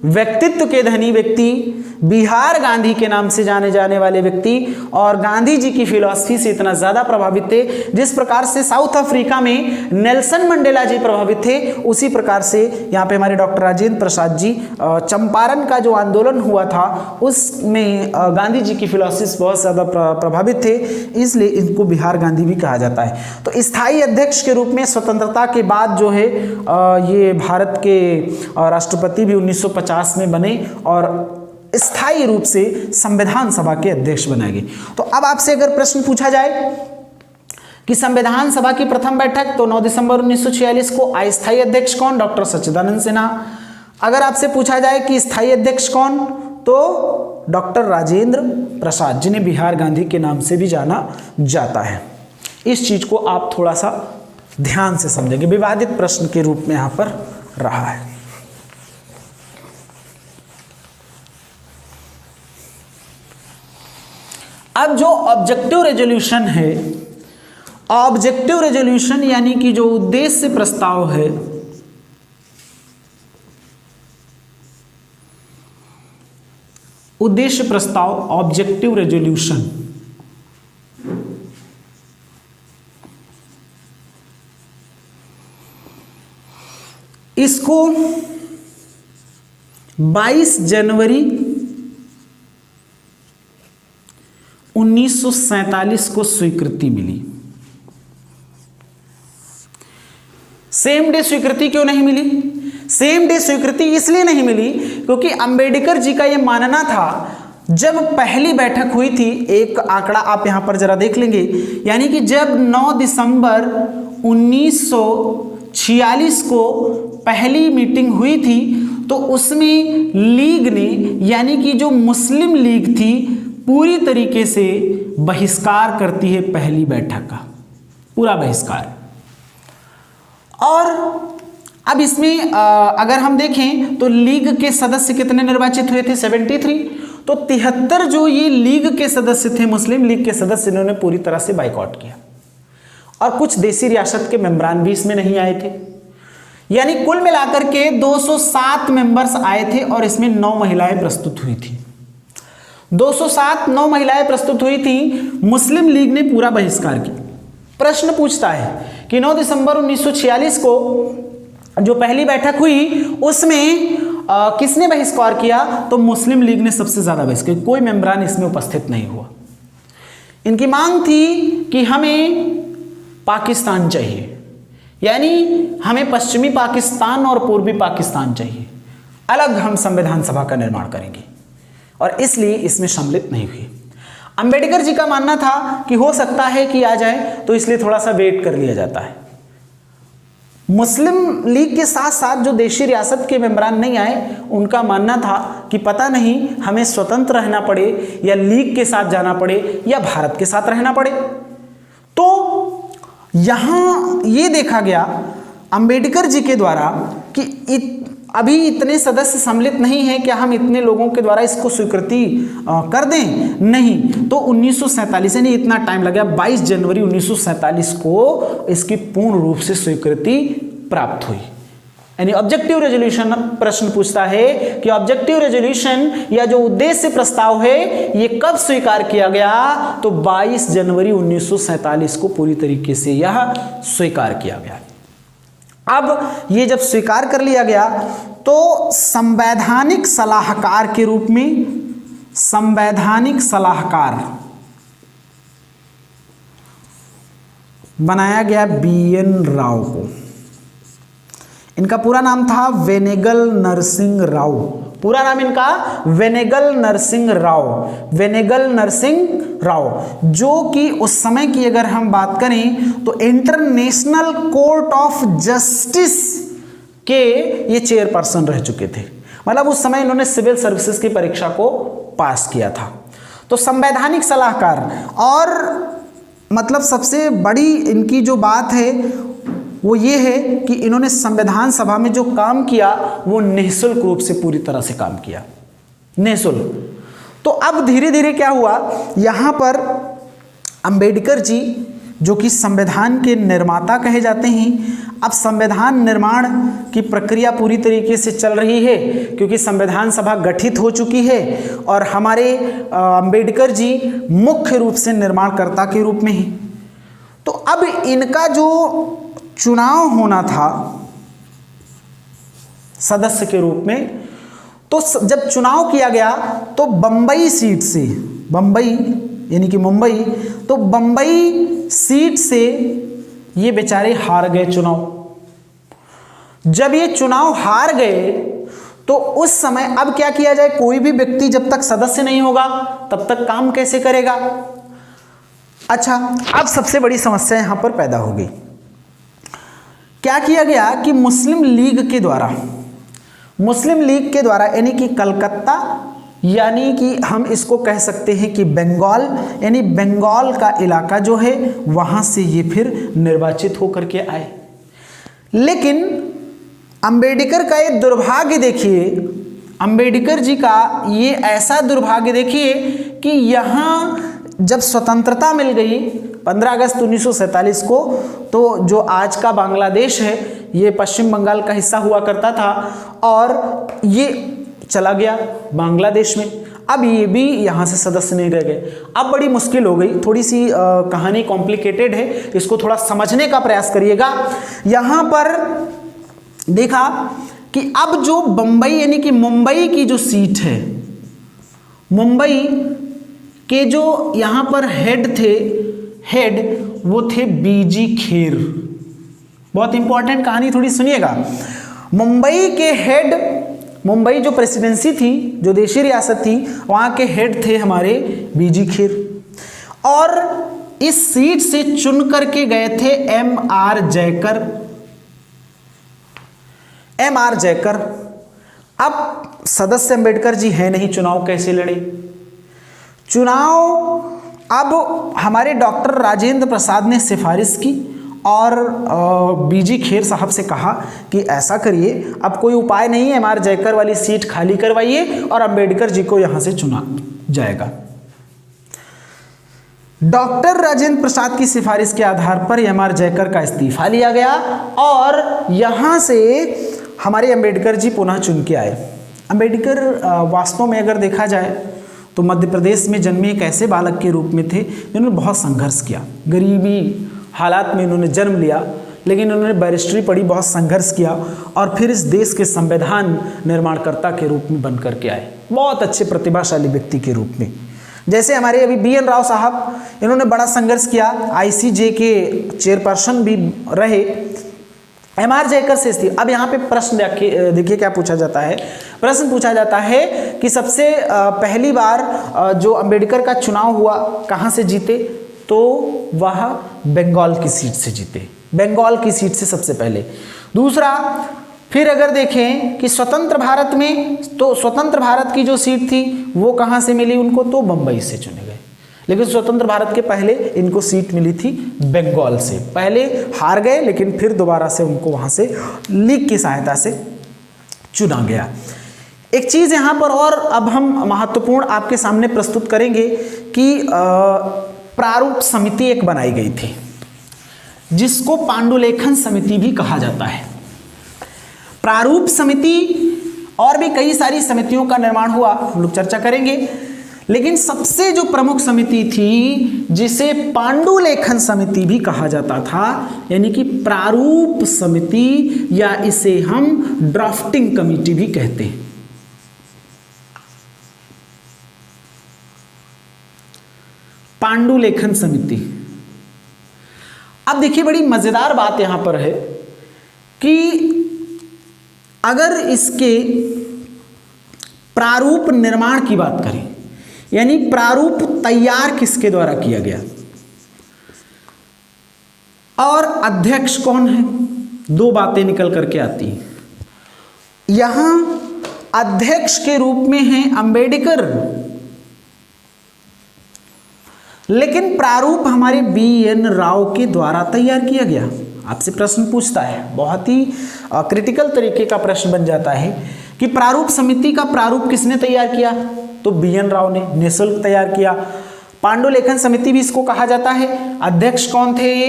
व्यक्तित्व के धनी व्यक्ति, बिहार गांधी के नाम से जाने जाने वाले व्यक्ति, और गांधी जी की फिलॉसफी से इतना ज़्यादा प्रभावित थे जिस प्रकार से साउथ अफ्रीका में नेल्सन मंडेला जी प्रभावित थे, उसी प्रकार से यहाँ पे हमारे डॉक्टर राजेंद्र प्रसाद जी, चंपारण का जो आंदोलन हुआ था उसमें गांधी जी की फिलॉसफी से बहुत ज़्यादा प्रभावित थे, इसलिए इनको बिहार गांधी भी कहा जाता है। तो स्थायी अध्यक्ष के रूप में स्वतंत्रता के बाद जो है ये भारत के राष्ट्रपति भी 1950 में बने और स्थायी रूप से संविधान सभा के अध्यक्ष बनाए गए। तो अब आपसे अगर प्रश्न पूछा जाए कि संविधान सभा की प्रथम बैठक तो 9 दिसंबर 1946 को, अस्थायी अध्यक्ष कौन? डॉक्टर सच्चिदानंद सिन्हा। अगर आपसे पूछा जाए कि स्थायी अध्यक्ष कौन, तो डॉक्टर राजेंद्र प्रसाद, जिन्हें बिहार गांधी के नाम से भी जाना जाता है। इस चीज को आप थोड़ा सा ध्यान से समझेंगे, विवादित प्रश्न के रूप में यहां पर रहा है। अब जो ऑब्जेक्टिव रेजोल्यूशन है, ऑब्जेक्टिव रेजोल्यूशन यानी कि जो उद्देश्य प्रस्ताव है, उद्देश्य प्रस्ताव ऑब्जेक्टिव रेजोल्यूशन, इसको 22 जनवरी 1947 को स्वीकृति मिली। सेम डे स्वीकृति क्यों नहीं मिली? सेम डे स्वीकृति इसलिए नहीं मिली क्योंकि अंबेडकर जी का यह मानना था, जब पहली बैठक हुई थी, एक आंकड़ा आप यहां पर जरा देख लेंगे, यानी कि जब 9 दिसंबर 1946 को पहली मीटिंग हुई थी तो उसमें लीग ने, यानी कि जो मुस्लिम लीग थी, पूरी तरीके से बहिष्कार करती है पहली बैठक का, पूरा बहिष्कार। और अब इसमें अगर हम देखें तो लीग के सदस्य कितने निर्वाचित हुए थे? 73। तो 73 जो ये लीग के सदस्य थे, मुस्लिम लीग के सदस्य, इन्होंने पूरी तरह से बाइकआउट किया। और कुछ देसी रियासत के मेंबरान भी इसमें नहीं आए थे, यानी कुल मिलाकर के 207 मेंबर्स आए थे और इसमें 9 महिलाएं प्रस्तुत हुई थी। 207 9 महिलाएं प्रस्तुत हुई थी। मुस्लिम लीग ने पूरा बहिष्कार किया। प्रश्न पूछता है कि 9 दिसंबर 1946 को जो पहली बैठक हुई उसमें किसने बहिष्कार किया? तो मुस्लिम लीग ने सबसे ज्यादा बहिष्कार, कोई मेंबरान इसमें उपस्थित नहीं हुआ। इनकी मांग थी कि हमें पाकिस्तान चाहिए, यानी हमें पश्चिमी पाकिस्तान और पूर्वी पाकिस्तान चाहिए, अलग हम संविधान सभा का निर्माण करेंगे, और इसलिए इसमें सम्मिलित नहीं हुई। अंबेडकर जी का मानना था कि हो सकता है कि आ जाए, तो इसलिए थोड़ा सा वेट कर लिया जाता है। मुस्लिम लीग के साथ साथ जो देशी रियासत के मेंबरान नहीं आए, उनका मानना था कि पता नहीं हमें स्वतंत्र रहना पड़े या लीग के साथ जाना पड़े या भारत के साथ रहना पड़े। तो यहां ये देखा गया अंबेडकर जी के द्वारा कि अभी इतने सदस्य सम्मिलित नहीं है, क्या हम इतने लोगों के द्वारा इसको स्वीकृति कर दें? नहीं। तो 1947, यानी इतना टाइम लगा, 22 जनवरी 1947 को इसकी पूर्ण रूप से स्वीकृति प्राप्त हुई। यानी ऑब्जेक्टिव रेजोल्यूशन, प्रश्न पूछता है कि ऑब्जेक्टिव रेजोल्यूशन या जो उद्देश्य प्रस्ताव है ये कब स्वीकार किया गया? तो 22 जनवरी 1947 को पूरी तरीके से यह स्वीकार किया गया। अब ये जब स्वीकार कर लिया गया तो संवैधानिक सलाहकार के रूप में, संवैधानिक सलाहकार बनाया गया बीएन राव को। इनका पूरा नाम था वेनेगल नरसिंह राव। पूरा नाम इनका वेनेगल नरसिंह राव, वेनेगल नरसिंह राव, जो कि उस समय की अगर हम बात करें तो इंटरनेशनल कोर्ट ऑफ जस्टिस के ये चेयरपर्सन रह चुके थे। मतलब उस समय इन्होंने सिविल सर्विसेज की परीक्षा को पास किया था। तो संवैधानिक सलाहकार, और मतलब सबसे बड़ी इनकी जो बात है वो ये है कि इन्होंने संविधान सभा में जो काम किया वो निःशुल्क रूप से पूरी तरह से काम किया, निःशुल्क। तो अब धीरे धीरे क्या हुआ, यहाँ पर अंबेडकर जी जो कि संविधान के निर्माता कहे जाते हैं, अब संविधान निर्माण की प्रक्रिया पूरी तरीके से चल रही है क्योंकि संविधान सभा गठित हो चुकी है और हमारे अंबेडकर जी मुख्य रूप से निर्माणकर्ता के रूप में ही। तो अब इनका जो चुनाव होना था सदस्य के रूप में, तो जब चुनाव किया गया तो बंबई सीट से, बंबई यानी कि मुंबई, तो बंबई सीट से ये बेचारे हार गए चुनाव। जब ये चुनाव हार गए तो उस समय अब क्या किया जाए, कोई भी व्यक्ति जब तक सदस्य नहीं होगा तब तक काम कैसे करेगा। अच्छा, अब सबसे बड़ी समस्या यहां पर पैदा हो गई। क्या किया गया कि मुस्लिम लीग के द्वारा यानी कि कलकत्ता, यानी कि हम इसको कह सकते हैं कि बंगाल, यानी बंगाल का इलाका जो है वहां से ये फिर निर्वाचित होकर के आए। लेकिन अंबेडकर का ये दुर्भाग्य देखिए, अंबेडकर जी का ये ऐसा दुर्भाग्य देखिए कि यहाँ जब स्वतंत्रता मिल गई 15 अगस्त 1947 को, तो जो आज का बांग्लादेश है ये पश्चिम बंगाल का हिस्सा हुआ करता था और ये चला गया बांग्लादेश में। अब ये भी यहाँ से सदस्य नहीं रह गए। अब बड़ी मुश्किल हो गई, थोड़ी सी कहानी कॉम्प्लिकेटेड है, इसको थोड़ा समझने का प्रयास करिएगा। यहाँ पर देखा कि अब जो बंबई यानी कि मुंबई की जो सीट है, मुंबई के जो यहाँ पर हेड वो थे बीजी खेर। बहुत इंपॉर्टेंट कहानी, थोड़ी सुनिएगा। मुंबई के हेड, मुंबई जो प्रेसिडेंसी थी, जो देशी रियासत थी, वहाँ के हेड थे हमारे बीजी खेर, और इस सीट से चुन करके गए थे एम.आर. जयकर। एम.आर. जयकर। अब सदस्य अंबेडकर जी है नहीं, चुनाव कैसे लड़े? चुनाव अब हमारे डॉक्टर राजेंद्र प्रसाद ने सिफारिश की और बीजी खेर साहब से कहा कि ऐसा करिए, अब कोई उपाय नहीं है, एमआर जयकर वाली सीट खाली करवाइए और अंबेडकर जी को यहां से चुना जाएगा। डॉक्टर राजेंद्र प्रसाद की सिफारिश के आधार पर एमआर जयकर का इस्तीफा लिया गया और यहां से हमारे अंबेडकर जी पुनः चुन के आए। अंबेडकर वास्तव में अगर देखा जाए तो मध्य प्रदेश में जन्मे एक ऐसे बालक के रूप में थे जिन्होंने बहुत संघर्ष किया। गरीबी हालात में इन्होंने जन्म लिया, लेकिन उन्होंने बैरिस्ट्री पढ़ी, बहुत संघर्ष किया और फिर इस देश के संविधान निर्माणकर्ता के रूप में बन करके आए, बहुत अच्छे प्रतिभाशाली व्यक्ति के रूप में। जैसे हमारे अभी BN राव साहब, इन्होंने बड़ा संघर्ष किया, ICJ के चेयरपर्सन भी रहे, एमआर जयकर से स्थिति। अब यहाँ पे प्रश्न देखिए क्या पूछा जाता है। प्रश्न पूछा जाता है कि सबसे पहली बार जो अंबेडकर का चुनाव हुआ कहाँ से जीते, तो वह बंगाल की सीट से जीते, बंगाल की सीट से सबसे पहले। दूसरा, फिर अगर देखें कि स्वतंत्र भारत में, तो स्वतंत्र भारत की जो सीट थी वो कहाँ से मिली उनको, तो बम्बई से चुने गए। लेकिन स्वतंत्र भारत के पहले इनको सीट मिली थी बंगाल से, पहले हार गए लेकिन फिर दोबारा से उनको वहाँ से लीग की सहायता से चुना गया। एक चीज़ यहाँ पर और अब हम महत्वपूर्ण आपके सामने प्रस्तुत करेंगे कि प्रारूप समिति एक बनाई गई थी जिसको पांडुलेखन समिति भी कहा जाता है। प्रारूप समिति और भी कई सारी समितियों का निर्माण हुआ, हम लोग चर्चा करेंगे, लेकिन सबसे जो प्रमुख समिति थी जिसे पांडुलेखन समिति भी कहा जाता था, यानी कि प्रारूप समिति या इसे हम ड्राफ्टिंग कमेटी भी कहते हैं। पांडुलेखन समिति। अब देखिए बड़ी मजेदार बात यहां पर है कि अगर इसके प्रारूप निर्माण की बात करें, यानी प्रारूप तैयार किसके द्वारा किया गया और अध्यक्ष कौन है, दो बातें निकल करके आती हैं। यहां अध्यक्ष के रूप में हैं अंबेडकर, लेकिन प्रारूप हमारे BN राव के द्वारा तैयार किया गया। आपसे प्रश्न पूछता है, बहुत ही क्रिटिकल तरीके का प्रश्न बन जाता है कि प्रारूप समिति का प्रारूप किसने तैयार किया, तो BN राव ने निःशुल्क तैयार किया। पांडुलेखन समिति भी इसको कहा जाता है। अध्यक्ष कौन थे, ये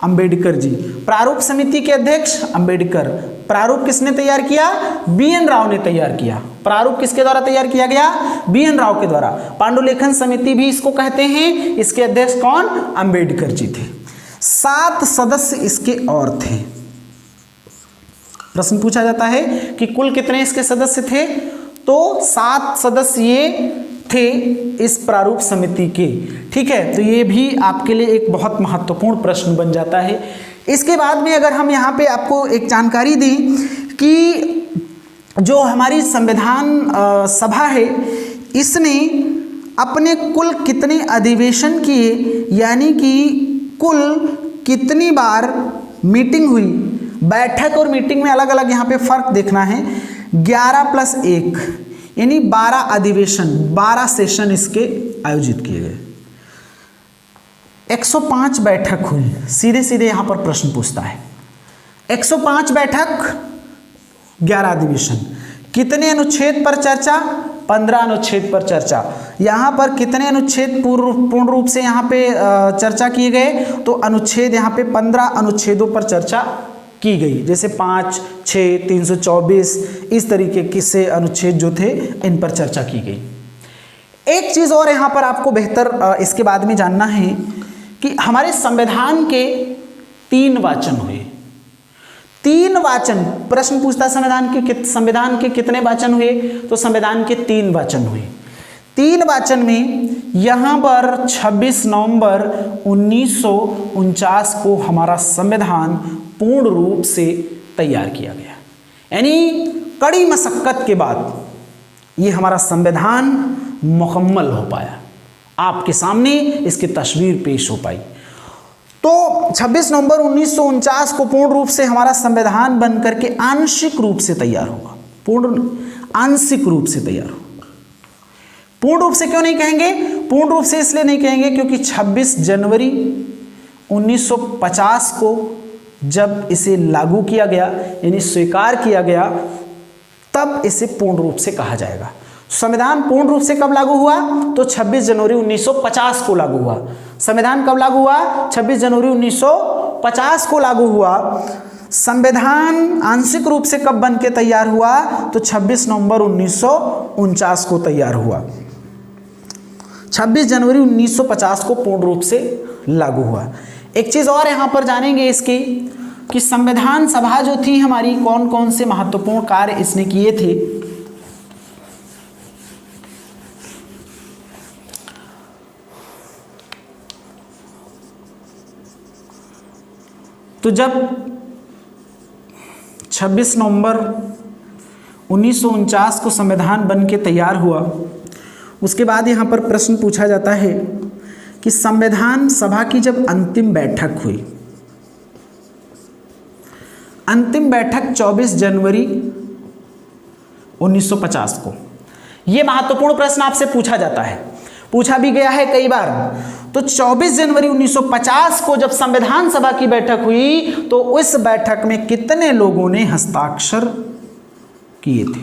अंबेडकर जी। प्रारूप समिति के अध्यक्ष अंबेडकर। प्रारूप किसने तैयार किया, BN राव ने तैयार किया। प्रारूप किसके द्वारा तैयार किया गया, BN राव के द्वारा। पांडुलेखन समिति भी इसको कहते हैं। इसके अध्यक्ष कौन, अंबेडकर जी थे। 7 सदस्य इसके और थे। प्रश्न पूछा जाता है कि कुल कितने इसके सदस्य थे, तो 7 सदस्य ये थे इस प्रारूप समिति के। ठीक है, तो ये भी आपके लिए एक बहुत महत्वपूर्ण प्रश्न बन जाता है। इसके बाद में अगर हम यहाँ पे आपको एक जानकारी दें कि जो हमारी संविधान सभा है, इसने अपने कुल कितने अधिवेशन किए, यानी कि कुल कितनी बार मीटिंग हुई। बैठक और मीटिंग में अलग अलग यहाँ पे फर्क देखना है। 11 + 1 यानी 12 अधिवेशन, 12 सेशन इसके आयोजित किए गए। 105 बैठक हुई। सीधे सीधे यहाँ पर प्रश्न पूछता है, 105 बैठक, 11 अधिवेशन, कितने अनुच्छेद पर चर्चा, 15 अनुच्छेद पर चर्चा। यहाँ पर कितने अनुच्छेद पूर्ण रूप से यहाँ पे चर्चा किए गए, तो अनुच्छेद यहाँ पे 15 अनुच्छेदों पर चर्चा की गई, जैसे 5, 6, 324 इस तरीके के से अनुच्छेद जो थे इन पर चर्चा की गई। एक चीज़ और यहाँ पर आपको बेहतर इसके बाद में जानना है कि हमारे संविधान के 3 वाचन हुए। 3 वाचन, प्रश्न पूछता है संविधान के कितने वाचन हुए, तो संविधान के 3 वाचन हुए। 3 वाचन में यहाँ पर 26 नवंबर 1949 को हमारा संविधान पूर्ण रूप से तैयार किया गया, यानी कड़ी मशक्कत के बाद ये हमारा संविधान मुकम्मल हो पाया, आपके सामने इसकी तस्वीर पेश हो पाई। तो 26 नवंबर 1949 को पूर्ण रूप से हमारा संविधान बनकर के आंशिक रूप से तैयार होगा, पूर्ण आंशिक रूप से तैयार होगा। पूर्ण रूप से क्यों नहीं कहेंगे? पूर्ण रूप से इसलिए नहीं कहेंगे क्योंकि 26 जनवरी 1950 को जब इसे लागू किया गया, यानी स्वीकार किया गया, तब इसे पूर्ण रूप से कहा जाएगा। संविधान पूर्ण रूप से कब लागू हुआ? तो 26 जनवरी 1950 को लागू हुआ। संविधान कब लागू हुआ? 26 जनवरी 1950 को लागू हुआ। संविधान आंशिक रूप से कब बन के तैयार हुआ? तो 26 नवंबर 1949 को तैयार हुआ। 26 जनवरी 1950 को पूर्ण रूप से लागू हुआ। एक चीज और यहां पर जानेंगे इसकी कि संविधान सभा जो थी हमारी, कौन कौन से महत्वपूर्ण कार्य इसने किए थे। तो जब 26 नवंबर 1949 को संविधान बन के तैयार हुआ, उसके बाद यहाँ पर प्रश्न पूछा जाता है कि संविधान सभा की जब अंतिम बैठक हुई, अंतिम बैठक 24 जनवरी 1950 को, यह महत्वपूर्ण प्रश्न आपसे पूछा जाता है, पूछा भी गया है कई बार। तो 24 जनवरी 1950 को जब संविधान सभा की बैठक हुई तो उस बैठक में कितने लोगों ने हस्ताक्षर किए थे?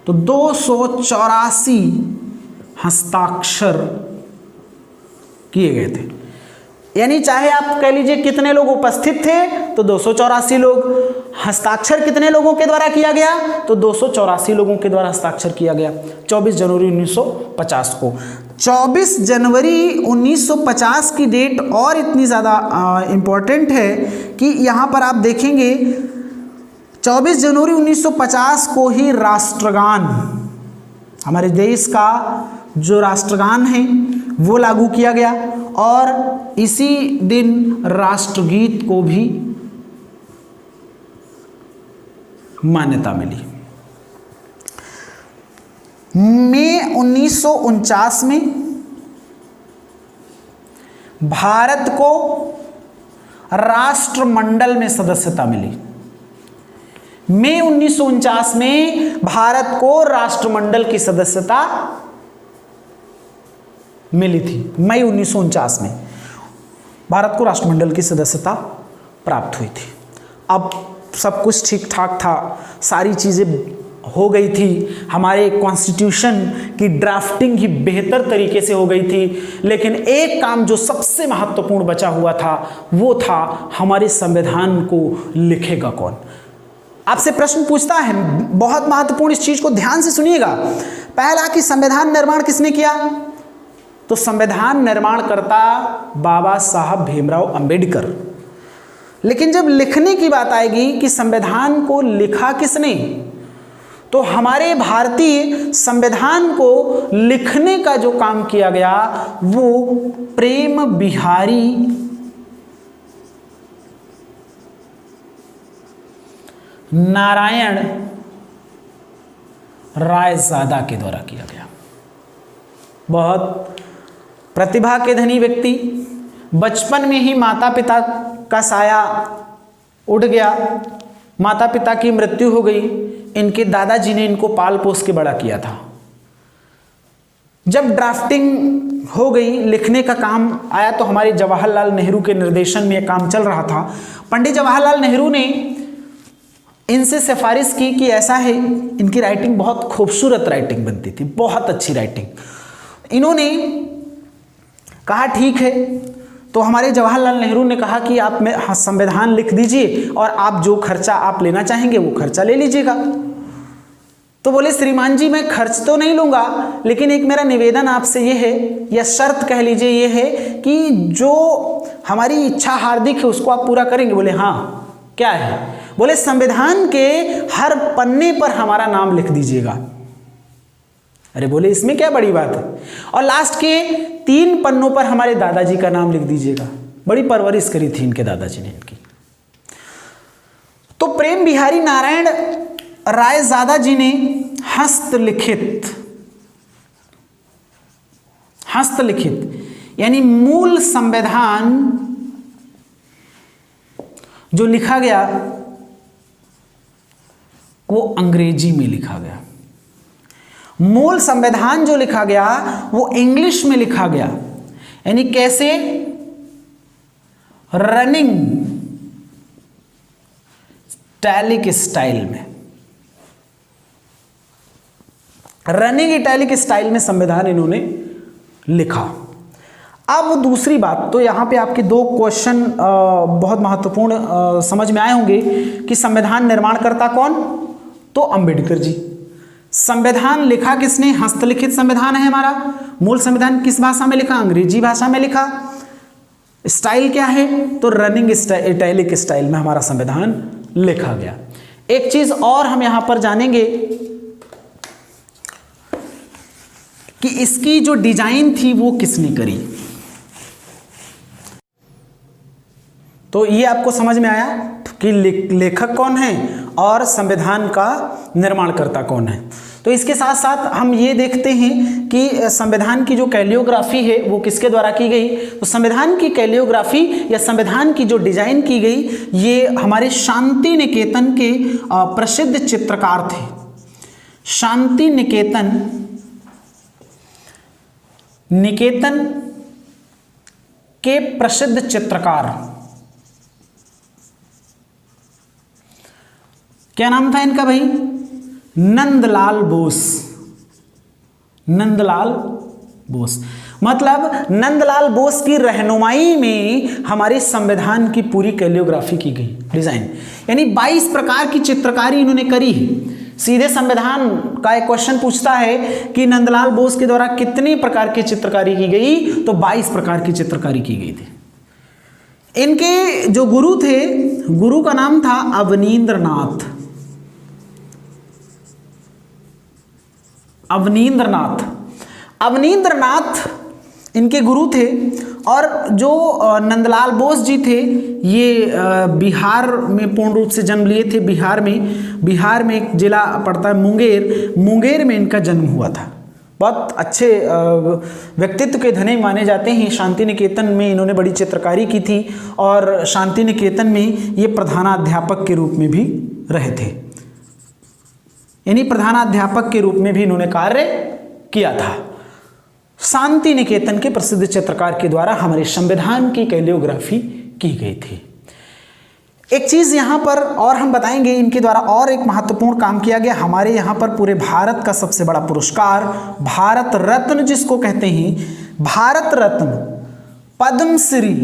तो 284 हस्ताक्षर किए गए थे। यानी चाहे आप कह लीजिए कितने लोग उपस्थित थे तो 284 लोग, हस्ताक्षर कितने लोगों के द्वारा किया गया? तो 284 लोगों के द्वारा हस्ताक्षर किया गया 24 जनवरी 1950 को। 24 जनवरी 1950 की डेट और इतनी ज़्यादा इम्पॉर्टेंट है कि यहाँ पर आप देखेंगे 24 जनवरी 1950 को ही राष्ट्रगान, हमारे देश का जो राष्ट्रगान है वो लागू किया गया और इसी दिन राष्ट्रगीत को भी मान्यता मिली। मई 1949 में भारत को राष्ट्रमंडल में सदस्यता मिली। मई 1949 में भारत को राष्ट्रमंडल की सदस्यता मिली थी। मई 1949 में भारत को राष्ट्रमंडल की सदस्यता प्राप्त हुई थी। अब सब कुछ ठीक ठाक था, सारी चीज़ें हो गई थी, हमारे कॉन्स्टिट्यूशन की ड्राफ्टिंग ही बेहतर तरीके से हो गई थी, लेकिन एक काम जो सबसे महत्वपूर्ण बचा हुआ था वो था हमारे संविधान को लिखेगा कौन। आपसे प्रश्न पूछता है, बहुत महत्वपूर्ण, इस चीज को ध्यान से सुनिएगा। पहला कि संविधान निर्माण किसने किया? तो संविधान निर्माणकर्ता बाबा साहब भीमराव अंबेडकर। लेकिन जब लिखने की बात आएगी कि संविधान को लिखा किसने, तो हमारे भारतीय संविधान को लिखने का जो काम किया गया वो प्रेम बिहारी नारायण रायजादा के द्वारा किया गया। बहुत प्रतिभा के धनी व्यक्ति, बचपन में ही माता पिता का साया उड़ गया, माता पिता की मृत्यु हो गई, इनके दादाजी ने इनको पाल पोस के बड़ा किया था। जब ड्राफ्टिंग हो गई, लिखने का काम आया, तो हमारे जवाहरलाल नेहरू के निर्देशन में यह काम चल रहा था। पंडित जवाहरलाल नेहरू ने इनसे सिफारिश की कि ऐसा है, इनकी राइटिंग बहुत खूबसूरत राइटिंग बनती थी, बहुत अच्छी राइटिंग। इन्होंने कहा ठीक है, तो हमारे जवाहरलाल नेहरू ने कहा कि आप में संविधान लिख दीजिए और आप जो खर्चा आप लेना चाहेंगे वो खर्चा ले लीजिएगा। तो बोले श्रीमान जी मैं खर्च तो नहीं लूँगा, लेकिन एक मेरा निवेदन आपसे ये है, या शर्त कह लीजिए ये है कि जो हमारी इच्छा हार्दिक है उसको आप पूरा करेंगे। बोले हाँ, क्या है? बोले संविधान के हर पन्ने पर हमारा नाम लिख दीजिएगा। अरे बोले इसमें क्या बड़ी बात है, और लास्ट के 3 पन्नों पर हमारे दादाजी का नाम लिख दीजिएगा। बड़ी परवरिश करी थी इनके दादाजी ने इनकी। तो प्रेम बिहारी नारायण रायजादा जी ने हस्तलिखित यानी मूल संविधान जो लिखा गया वो अंग्रेजी में लिखा गया, मूल संविधान जो लिखा गया वो इंग्लिश में लिखा गया, यानी कैसे, रनिंग इटैलिक स्टाइल में, रनिंग इटैलिक स्टाइल में संविधान इन्होंने लिखा। अब दूसरी बात, तो यहां पे आपके दो क्वेश्चन बहुत महत्वपूर्ण समझ में आए होंगे कि संविधान निर्माणकर्ता कौन, तो अंबेडकर जी। संविधान लिखा किसने, हस्तलिखित संविधान है हमारा। मूल संविधान किस भाषा में लिखा, अंग्रेजी भाषा में लिखा। स्टाइल क्या है, तो रनिंग इटैलिक स्टाइल में हमारा संविधान लिखा गया। एक चीज और हम यहां पर जानेंगे कि इसकी जो डिजाइन थी वो किसने करी। तो ये आपको समझ में आया कि लेखक कौन है और संविधान का निर्माणकर्ता कौन है। तो इसके साथ साथ हम ये देखते हैं कि संविधान की जो कैलियोग्राफी है वो किसके द्वारा की गई। तो संविधान की कैलियोग्राफी या संविधान की जो डिजाइन की गई ये हमारे शांति निकेतन के प्रसिद्ध चित्रकार थे। शांति निकेतन के प्रसिद्ध चित्रकार, क्या नाम था इनका भाई, नंदलाल बोस। नंदलाल बोस मतलब नंदलाल बोस की रहनुमाई में हमारे संविधान की पूरी कैलियोग्राफी की गई, डिजाइन, यानी 22 प्रकार की चित्रकारी इन्होंने करी है। सीधे संविधान का एक क्वेश्चन पूछता है कि नंदलाल बोस के द्वारा कितने प्रकार की चित्रकारी की गई, तो 22 प्रकार की चित्रकारी की गई थी। इनके जो गुरु थे, गुरु का नाम था अवनींद्रनाथ। अवनींद्रनाथ इनके गुरु थे। और जो नंदलाल बोस जी थे ये बिहार में पूर्ण रूप से जन्म लिए थे। बिहार में एक जिला पड़ता है मुंगेर में इनका जन्म हुआ था। बहुत अच्छे व्यक्तित्व के धनी माने जाते हैं। शांति निकेतन में इन्होंने बड़ी चित्रकारी की थी और शांति निकेतन में ये प्रधानाध्यापक के रूप में भी रहे थे, यानी प्रधानाध्यापक के रूप में भी इन्होंने कार्य किया था। शांति निकेतन के प्रसिद्ध चित्रकार के द्वारा हमारे संविधान की कैलियोग्राफी की गई थी। एक चीज यहां पर और हम बताएंगे, इनके द्वारा और एक महत्वपूर्ण काम किया गया। हमारे यहां पर पूरे भारत का सबसे बड़ा पुरस्कार भारत रत्न जिसको कहते हैं, भारत रत्न, पद्मश्री,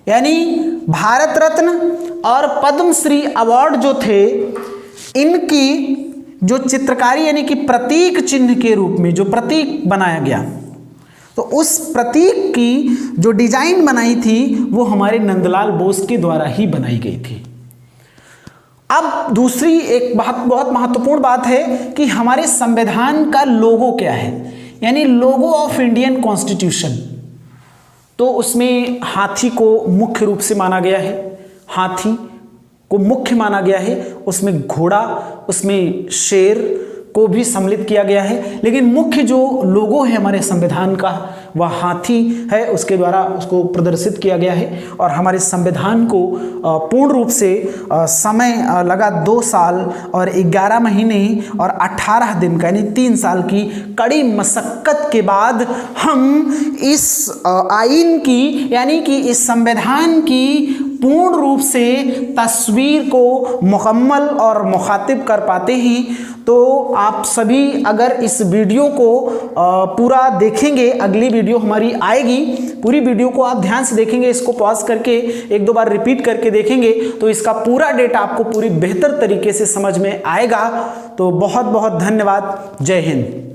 यानी भारत रत्न और पद्मश्री अवार्ड जो थे, इनकी जो चित्रकारी यानी कि प्रतीक चिन्ह के रूप में जो प्रतीक बनाया गया, तो उस प्रतीक की जो डिजाइन बनाई थी वो हमारे नंदलाल बोस के द्वारा ही बनाई गई थी। अब दूसरी एक बहुत महत्वपूर्ण बात है कि हमारे संविधान का लोगो क्या है, यानी लोगो ऑफ इंडियन कॉन्स्टिट्यूशन। तो उसमें हाथी को मुख्य रूप से माना गया है, हाथी को मुख्य माना गया है, उसमें घोड़ा, उसमें शेर को भी सम्मिलित किया गया है, लेकिन मुख्य जो लोगो है हमारे संविधान का वह हाथी है, उसके द्वारा उसको प्रदर्शित किया गया है। और हमारे संविधान को पूर्ण रूप से समय लगा 2 साल और 11 महीने और 18 दिन का, यानी 3 साल की कड़ी मशक्कत के बाद हम इस आइन की यानी कि इस संविधान की पूर्ण रूप से तस्वीर को मुकम्मल और मुखातिब कर पाते हैं। तो आप सभी अगर इस वीडियो को पूरा देखेंगे, अगली वीडियो हमारी आएगी, पूरी वीडियो को आप ध्यान से देखेंगे, इसको पॉज करके 1-2 बार रिपीट करके देखेंगे तो इसका पूरा डेटा आपको पूरी बेहतर तरीके से समझ में आएगा। तो बहुत बहुत धन्यवाद। जय हिंद।